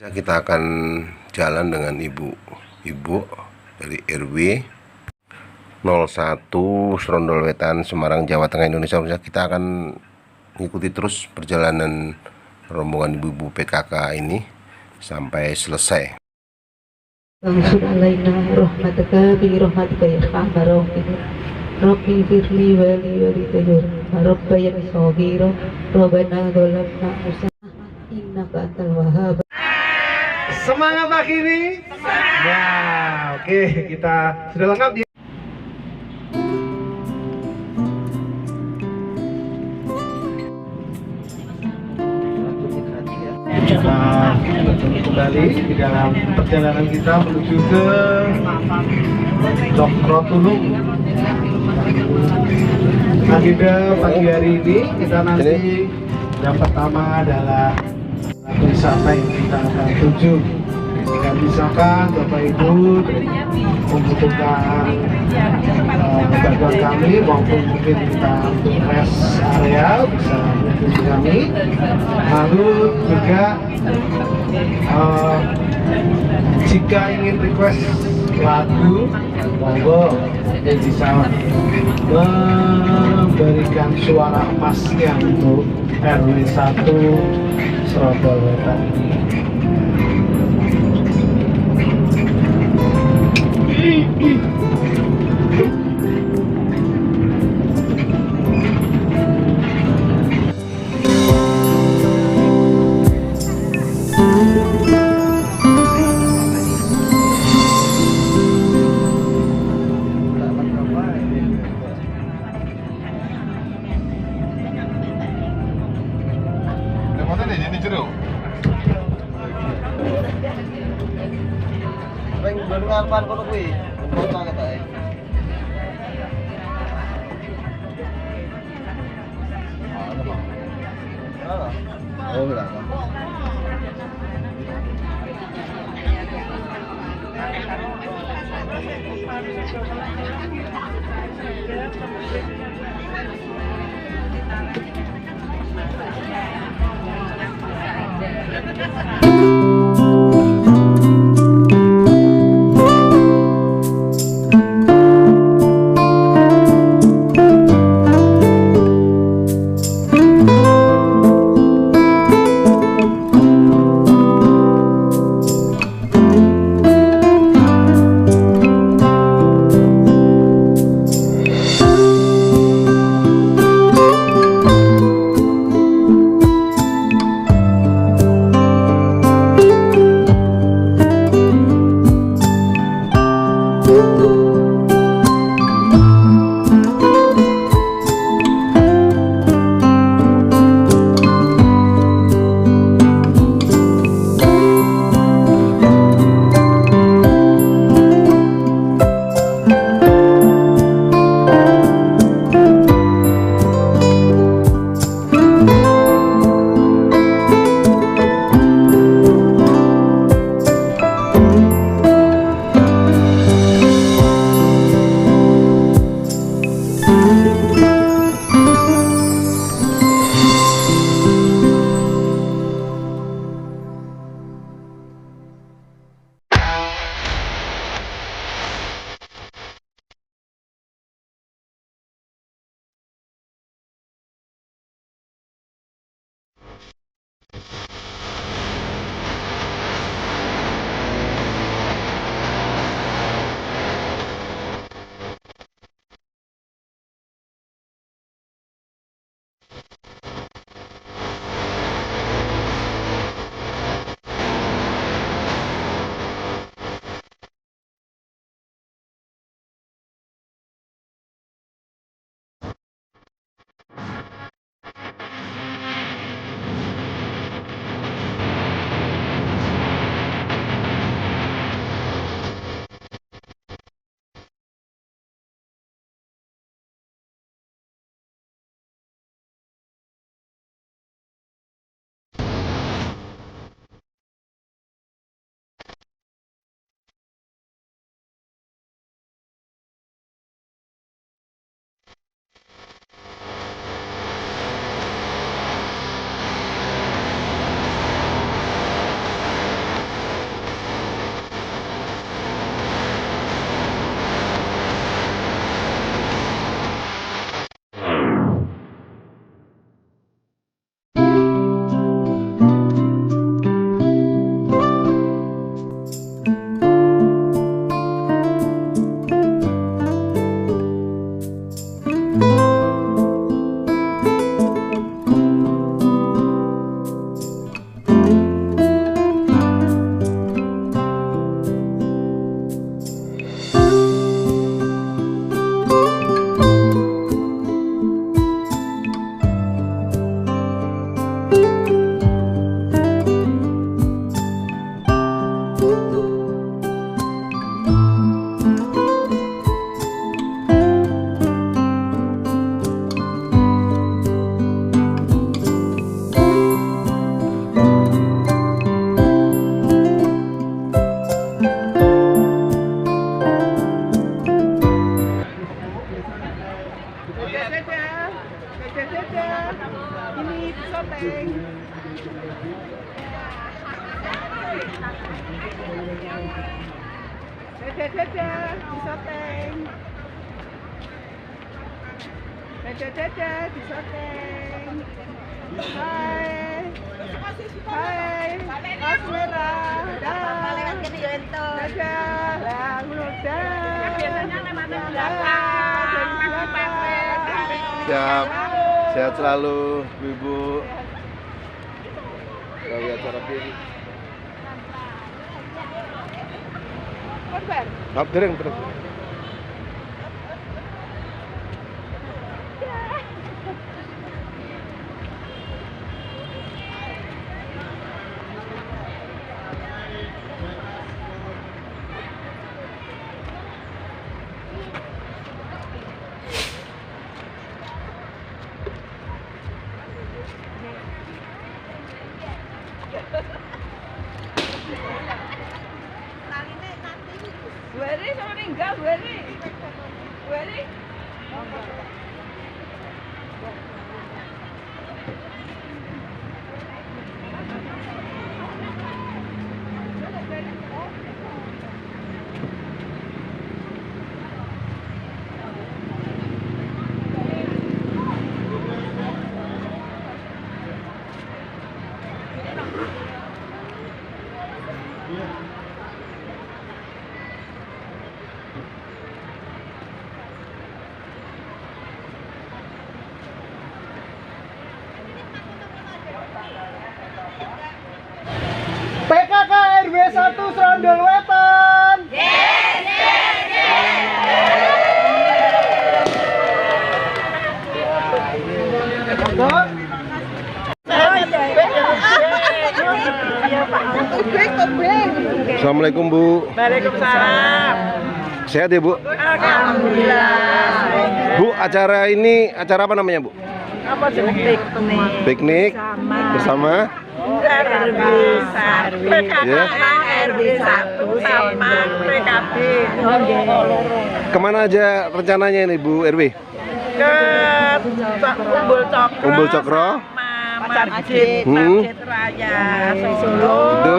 Kita akan jalan dengan ibu dari RW 01 Serondol Wetan, Semarang, Jawa Tengah, Indonesia. Kita akan mengikuti terus perjalanan rombongan ibu-ibu PKK ini sampai selesai. Langsung alaina rahmataka bi rahmatika ya khamar Rabbi firli wali walidayya rabbayani saghira rabbana dhalamna anfusana innaka antal wahhab. Semangat pagi ini. Nah, oke, kita sudah lengkap ya. Kita kembali di dalam perjalanan kita menuju ke Cokrotulung. Agenda pagi hari ini kita nanti yang pertama adalah wisata yang kita akan tuju. Dan misalkan Bapak Ibu membutuhkan bantuan kami maupun mungkin kita untuk rest area bisa menghubungi kami. Lalu juga jika ingin request lagu, monggo bisa memberikan suara emasnya untuk RW 1 Serondol Wetan ini. Dadah, disoteng. Dadah, disoteng. Hai. Hai. Mas merah. Dadah. Dadah. Siap. Sehat selalu, Ibu. Kalau acara ini. Dereng. Weri sama ninggal, Weri. PKK RW 1 Serondol Wetan. Assalamualaikum, Bu. Waalaikumsalam. Sehat ya, Bu? Alhamdulillah. Bu, acara ini acara apa namanya, Bu? Apa sih Piknik bersama RW 1 ya. RW 1 sama PKB. Kemana aja rencananya ini, Bu RW? Ke Umbul Cokro, sama Masjid Raya Solo, Itu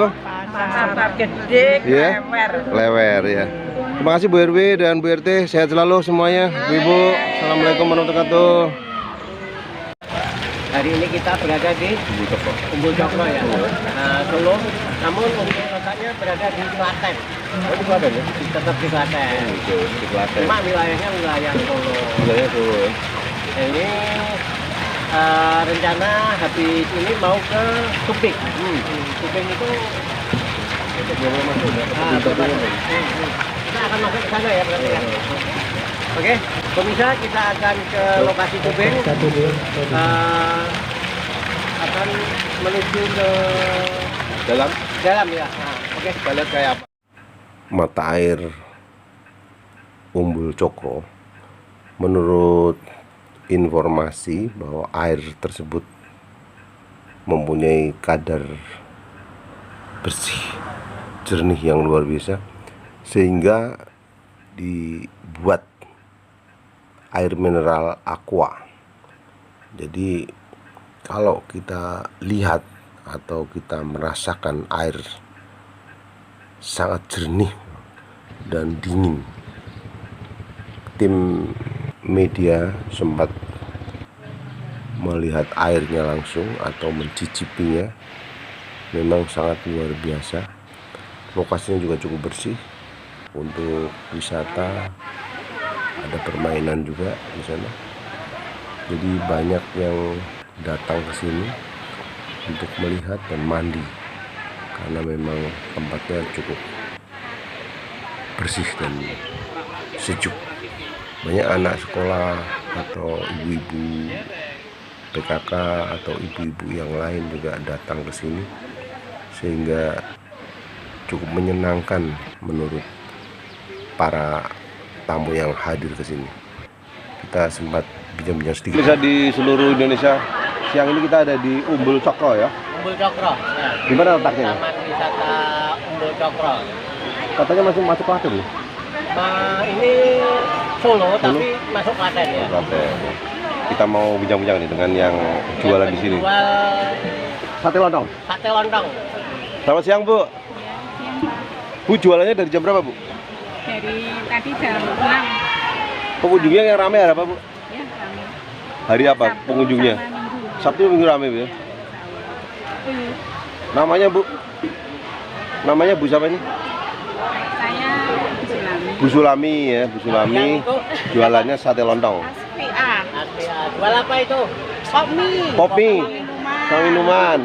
Pasar Gede, ya. Lewer ya. Terima kasih Bu RW dan Bu RT, sehat selalu semuanya. Bu Ibu, Assalamualaikum warahmatullahi wabarakatuh. Hari ini kita berada di Umbul Cokro ya, Solo. Namun untuk letaknya berada di Klaten. Oh, di Klaten ya? Tetap di Klaten. Di Klaten. Cuma wilayahnya wilayah Solo. Wilayah Solo ya. Ini rencana habis ini mau ke Tuping. Tuping itu kita akan masuk ke sana ya berarti ya. Oke, pemirsa, kita akan ke lokasi Tubing. Akan menuju ke dalam ya. Oke, kita lihat kayak apa. Mata air Umbul Cokro, menurut informasi bahwa air tersebut mempunyai kadar bersih, jernih yang luar biasa, sehingga dibuat air mineral aqua. Jadi kalau kita lihat atau kita merasakan air sangat jernih dan dingin. Tim media sempat melihat airnya langsung atau mencicipinya, memang sangat luar biasa. Lokasinya juga cukup bersih untuk wisata, ada permainan juga di sana. Jadi banyak yang datang ke sini untuk melihat dan mandi karena memang tempatnya cukup bersih dan sejuk. Banyak anak sekolah atau ibu-ibu PKK atau ibu-ibu yang lain juga datang ke sini, sehingga cukup menyenangkan menurut para tamu yang hadir ke sini. Kita sempat bincang-bincang sedikit. Bisa di seluruh Indonesia. Siang ini kita ada di Umbul Cokro ya. Umbul Cokro. Ya. Di mana letaknya? Taman wisata Umbul Cokro. Katanya masih masuk Klaten ya? Ini Solo, tapi masuk Klaten ya. Klaten. Kita mau bincang-bincang nih dengan yang jualan di sini. Jual Sate lontong. sate lontong. Selamat siang, Bu. Bu, jualannya dari jam berapa, Bu? Dari tadi jam 6. Pengunjungnya yang ramai ada apa, Bu? Ya, kami. Hari apa pengunjungnya? Sama Minggu. Sabtu Minggu ramai, Bu ya? Iya. Namanya, Bu? Namanya Bu siapa ini? Saya Bu Sulami. Bu Sulami ya, Bu Sulami. Jualannya sate lontong. SPA. Jual apa itu? Kopi, sama minuman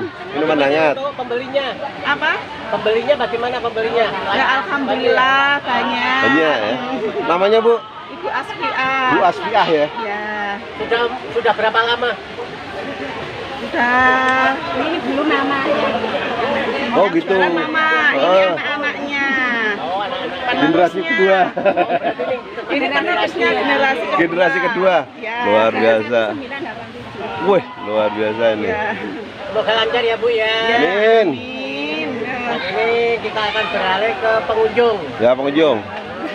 hangat. Itu pembelinya. Apa? Pembelinya bagaimana pembelinya? Ya alhamdulillah banyak. Banyak ya. Namanya, Bu? Ibu SPA. Bu Asfiah ya. Ya, Sudah berapa lama? sudah. Ini belum nama yang Oh, gitu. jualan mama, ini Ah. anak-anaknya. Oh, anak-anak. Generasi kedua. Ini penerusnya generasi kedua. Generasi kedua. Ya. Luar biasa. 987. Wih, luar biasa ini. Ya. Semoga lancar ya Bu ya. Amin. Amin. Dan ini kita akan beralih ke pengunjung. Ya, pengunjung.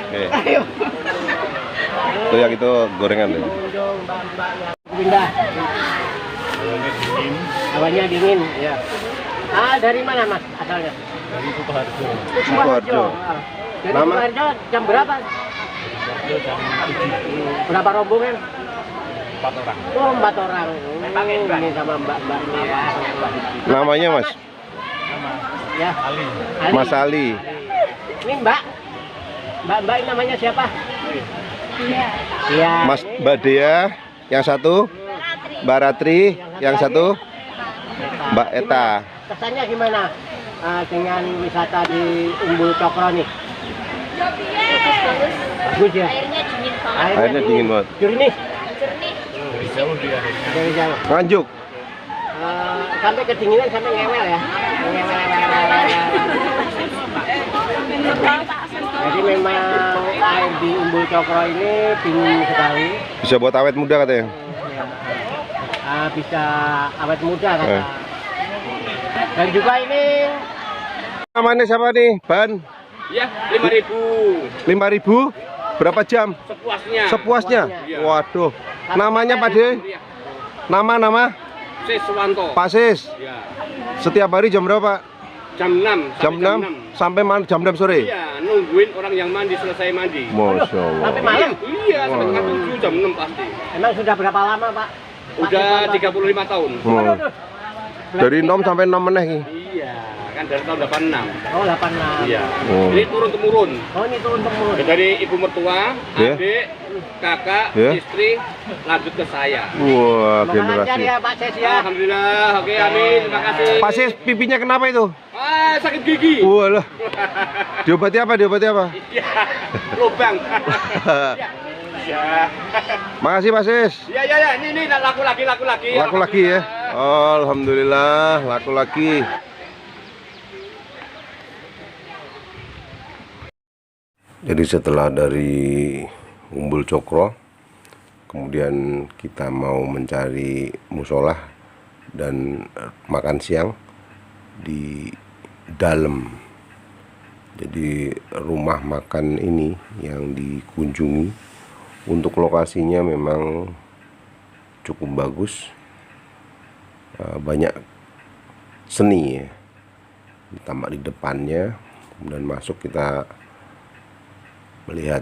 Oke. Ayo. Itu yang itu gorengan ya. Pengunjung mbak-mbak yang pindah. Hawanya dingin, ya. Dari mana Mas asalnya? Dari Sukoharjo. Sukoharjo. Dari Nama? Sukoharjo jam berapa? Berapa rombongan? 4 orang. Oh, 4 orang. Ini sama mbak-mbaknya ya. Namanya, Mas? Ya. Ali. Mas Ali. Ini Mbak. Mbak ini namanya siapa? Iya. Iya. Mas Mbak Dea yang satu, Mbak Ratri yang satu, Mbak Eta. Kesannya gimana dengan wisata di Umbul Cokro nih? Bagus ya. Airnya dingin banget. Jernih. Dari jauh. Nganjuk. Sampai kedinginan sampai ngewel ya. Jadi memang air di Umbul Cokro ini dingin sekali. Bisa buat awet muda katanya. Bisa awet muda kata. Dan juga ini Namanya siapa nih? Ban Ya, 5.000 5.000. Berapa jam? sepuasnya. Sepuasnya. Iya. Waduh. Namanya Pak De? Nama? Siswanto. Pak Sis. Ya. Setiap hari jam berapa, Pak? Jam 6. Jam 6 sampai jam 6 sore. Iya, nungguin orang yang mandi selesai mandi. Masya Allah. sampai malam. Iya, sampai Wah. tengah 7 jam 6 pasti. Emang sudah berapa lama Pak? Udah 35 tahun. Dari 6 sampai 6 meneh iki. Iya, kan dari tahun 86. Oh 86. Iya. Oh. Ini turun temurun. Oh ini turun temurun. Dari ibu mertua, Ya. adik, kakak, Ya. istri, lanjut ke saya. Wah, Semoga lancar generasi. ya Pak Ses ya. Alhamdulillah, oke amin, terima kasih. Pak Sis, pipinya kenapa itu? Sakit gigi. Walah. Diobati apa? Iya, lubang. Iya. Makasih Pak Sis. Iya, ini laku lagi. Laku lagi ya. Alhamdulillah, laku lagi. Jadi setelah dari Umbul Cokro, kemudian kita mau mencari musola dan makan siang di dalam. Jadi rumah makan ini yang dikunjungi, untuk lokasinya memang cukup bagus, banyak seni ya, ditambah di depannya. Kemudian masuk kita melihat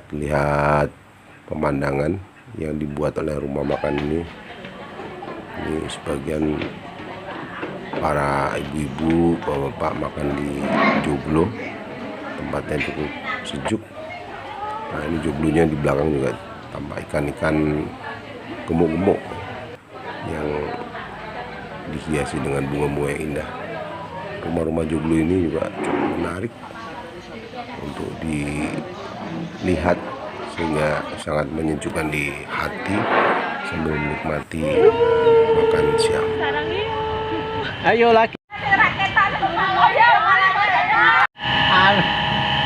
pemandangan yang dibuat oleh rumah makan ini. Ini sebagian para ibu-ibu, bapak-bapak makan di joglo, tempatnya cukup sejuk. Nah ini joglonya di belakang juga tampak ikan-ikan gemuk-gemuk yang dihiasi dengan bunga-bunga yang indah. Rumah-rumah joglo ini juga cukup menarik untuk dilihat, sehingga sangat menyejukkan di hati sambil menikmati makan siang. Ayo lagi.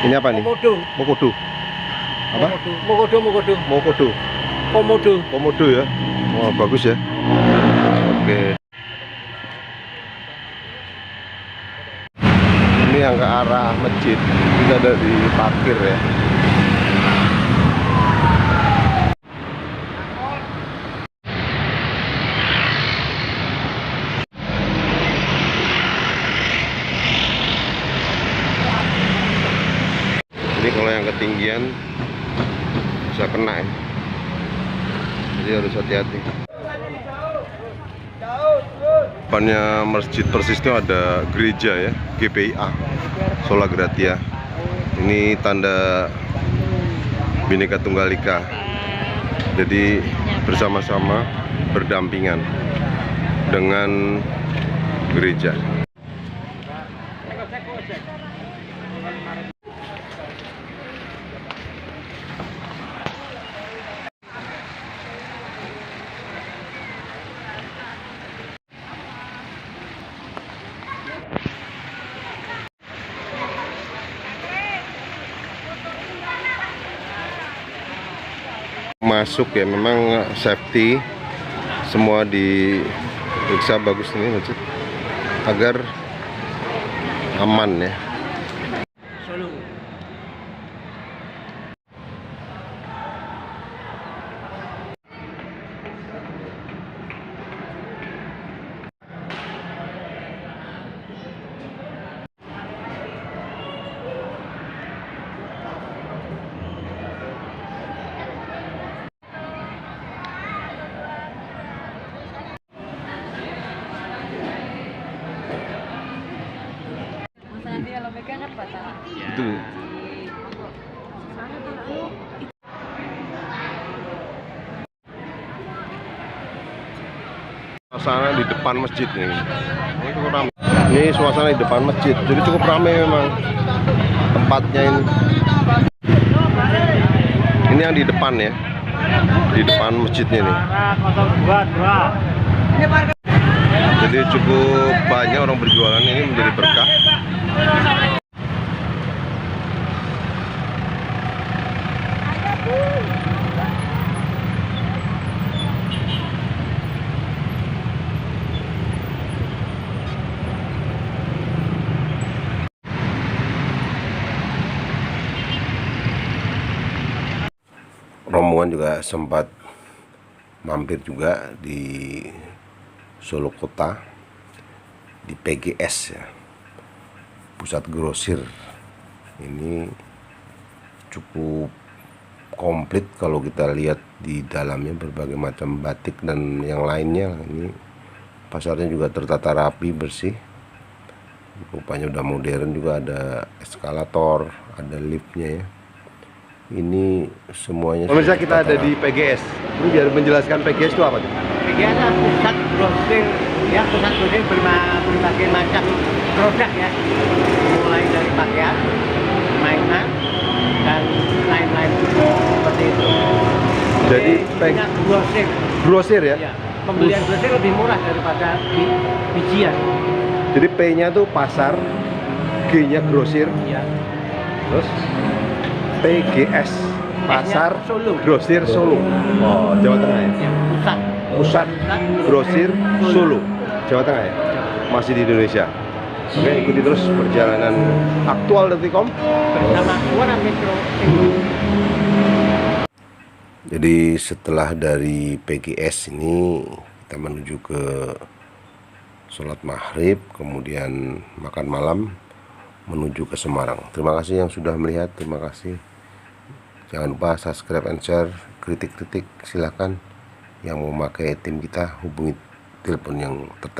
Ini apa nih? Mokodo. Apa? Mokodo. Komodo ya. Wah, bagus ya. Oke. Ini yang ke arah masjid. Kita dari parkir ya. Ini kalau yang ketinggian bisa kena ya, jadi harus hati-hati. Depannya Masjid Persis itu ada gereja ya, GPIA Sola Gratia. Ini tanda Bhinneka Tunggal Ika. Jadi bersama-sama berdampingan dengan gereja. Masuk ya, memang safety semua diperiksa bagus nih masjid agar aman ya. Itu suasana di depan masjid nih. Ini cukup ramai. Ini suasana di depan masjid, jadi cukup ramai memang tempatnya ini. Ini yang di depan ya, di depan masjidnya nih. Jadi cukup banyak orang berjualan, ini menjadi berkah. Rombongan juga sempat mampir juga di Solo Kota, di PGS ya, pusat grosir. Ini cukup komplit kalau kita lihat di dalamnya, berbagai macam batik dan yang lainnya. Ini pasarnya juga tertata rapi, bersih, rupanya udah modern, juga ada eskalator, ada liftnya ya. Ini semuanya. Pemirsa, kita ada di PGS. Ini biar menjelaskan PGS itu apa tuh? PGS adalah pusat grosir ya, pusat grosir berbagai macam produk ya, mulai dari pakaian, mainan, dan lain-lain seperti itu. Jadi grosir. Grosir ya? Ya, pembelian grosir lebih murah daripada bijian. Jadi P-nya tuh pasar, G-nya grosir, Ya. terus PGS, pasar Solo. grosir Solo. Oh, Jawa Tengah ya? Ya, Pusat grosir Solo, Jawa Tengah ya? Masih di Indonesia. Oke, ikuti terus perjalanan aktual.com bersama Suara Metro. Jadi setelah dari PGS ini kita menuju ke sholat maghrib, kemudian makan malam, menuju ke Semarang. Terima kasih yang sudah melihat, terima kasih. Jangan lupa subscribe and share. Kritik-kritik silahkan. Yang mau pakai tim kita hubungi telepon yang tertera.